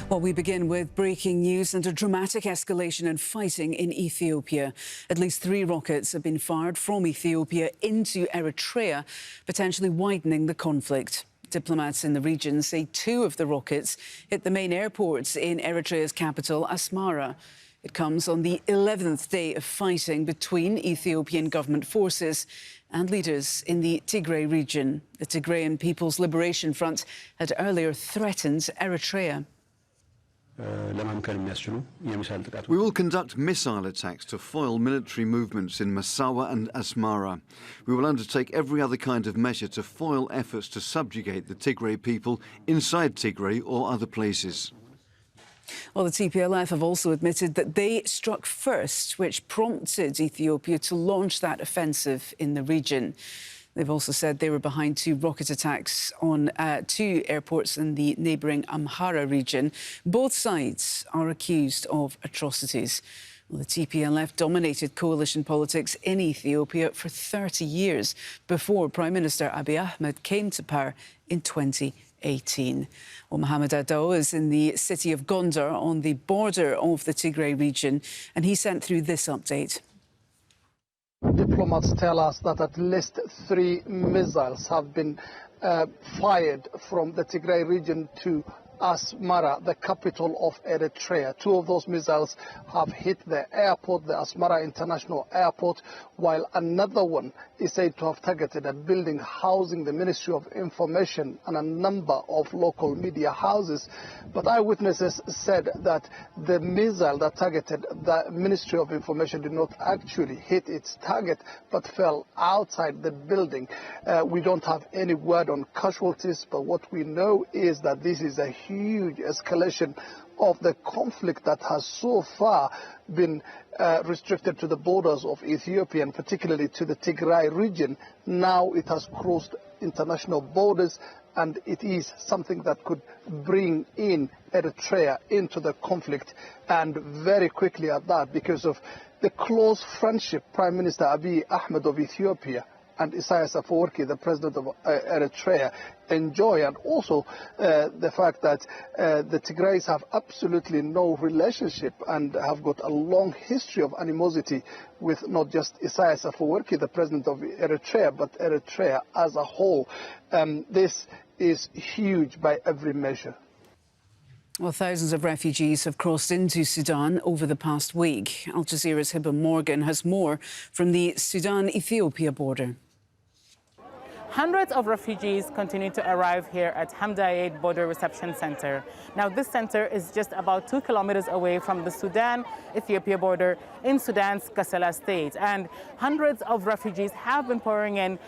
Well, we begin with breaking news and a dramatic escalation in fighting in Ethiopia. At least 3 rockets have been fired from Ethiopia into Eritrea, potentially widening the conflict. Diplomats in the region say 2 of the rockets hit the main airports in Eritrea's capital, Asmara. It comes on the 11th day of fighting between Ethiopian government forces and leaders in the Tigray region. The Tigrayan People's Liberation Front had earlier threatened Eritrea. We will conduct missile attacks to foil military movements in Massawa and Asmara. We will undertake every other kind of measure to foil efforts to subjugate the Tigray people inside Tigray or other places. Well, the TPLF have also admitted that they struck first, which prompted Ethiopia to launch that offensive in the region. They've also said they were behind 2 rocket attacks on 2 airports in the neighbouring Amhara region. Both sides are accused of atrocities. Well, the TPLF dominated coalition politics in Ethiopia for 30 years before Prime Minister Abiy Ahmed came to power in 2018. Well, Mohamed Ado is in the city of Gondar on the border of the Tigray region, and he sent through this update. Diplomats tell us that at least 3 missiles have been fired from the Tigray region to Asmara, the capital of Eritrea. 2 of those missiles have hit the airport, the Asmara International Airport, while another one is said to have targeted a building housing the Ministry of Information and a number of local media houses. But eyewitnesses said that the missile that targeted the Ministry of Information did not actually hit its target, but fell outside the building. We don't have any word on casualties, but what we know is that this is a huge escalation of the conflict that has so far been restricted to the borders of Ethiopia and particularly to the Tigray region. Now it has crossed international borders, and it is something that could bring in Eritrea into the conflict, and very quickly at that, because of the close friendship Prime Minister Abiy Ahmed of Ethiopia and Isaias Afwerki, the president of Eritrea, enjoy, and also the fact that the Tigrays have absolutely no relationship and have got a long history of animosity with not just Isaias Afwerki, the president of Eritrea, but Eritrea as a whole. This is huge by every measure. Well, thousands of refugees have crossed into Sudan over the past week. Al Jazeera's Hibba Morgan has more from the Sudan-Ethiopia border. Hundreds of refugees continue to arrive here at Hamdayet Border Reception Center. Now, this center is just about 2 kilometers away from the Sudan-Ethiopia border in Sudan's Kassala state. And hundreds of refugees have been pouring in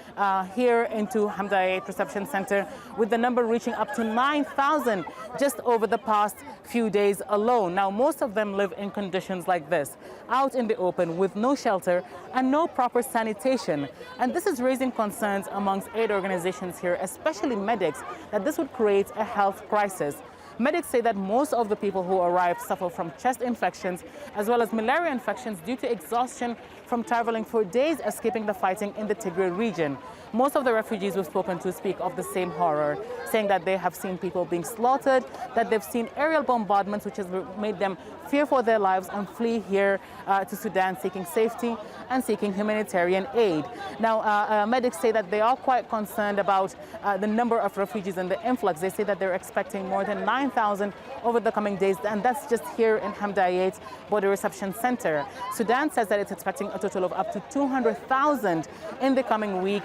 here into Hamdayet Reception Center, with the number reaching up to 9,000 just over the past few days alone. Now, most of them live in conditions like this, out in the open with no shelter and no proper sanitation. And this is raising concerns amongst aid organizations here, especially medics, that this would create a health crisis. Medics say that most of the people who arrive suffer from chest infections as well as malaria infections due to exhaustion from traveling for days escaping the fighting in the Tigray region. Most of the refugees we've spoken to speak of the same horror, saying that they have seen people being slaughtered, that they've seen aerial bombardments, which has made them fear for their lives and flee here to Sudan, seeking safety and seeking humanitarian aid. Now, medics say that they are quite concerned about the number of refugees and the influx. They say that they're expecting more than 9,000 over the coming days, and that's just here in Hamdayet Border Reception Center. Sudan says that it's expecting a total of up to 200,000 in the coming week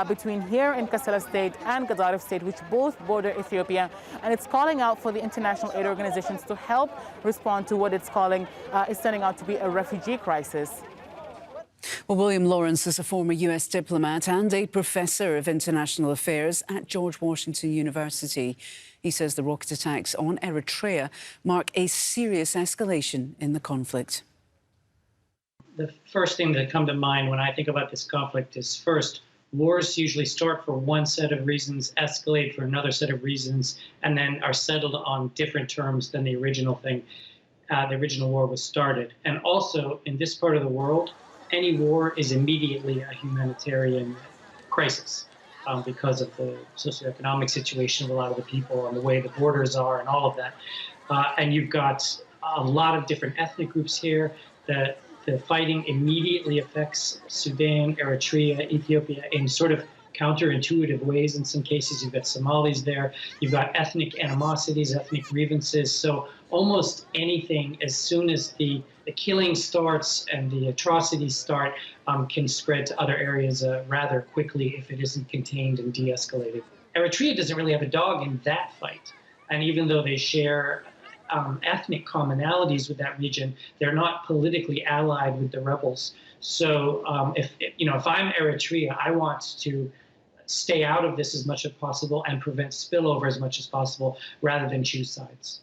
between here in Kassala State and Gadaref State, which both border Ethiopia, and it's calling out for the international aid organizations to help respond to what it's calling is turning out to be a refugee crisis. Well, William Lawrence is a former US diplomat and a professor of international affairs at George Washington University. He says the rocket attacks on Eritrea mark a serious escalation in the conflict. The first thing that come to mind when I think about this conflict is, first, wars usually start for one set of reasons, escalate for another set of reasons, and then are settled on different terms than the original thing. The original war was started. And also, in this part of the world, any war is immediately a humanitarian crisis because of the socioeconomic situation of a lot of the people and the way the borders are and all of that. and you've got a lot of different ethnic groups here. The fighting immediately affects Sudan, Eritrea, Ethiopia in sort of counterintuitive ways. In some cases, you've got Somalis there. You've got ethnic animosities, ethnic grievances. So almost anything, as soon as the killing starts and the atrocities start, can spread to other areas rather quickly if it isn't contained and de-escalated. Eritrea doesn't really have a dog in that fight. And even though they share ethnic commonalities with that region, they're not politically allied with the rebels. So if I'm Eritrea, I want to stay out of this as much as possible and prevent spillover as much as possible rather than choose sides.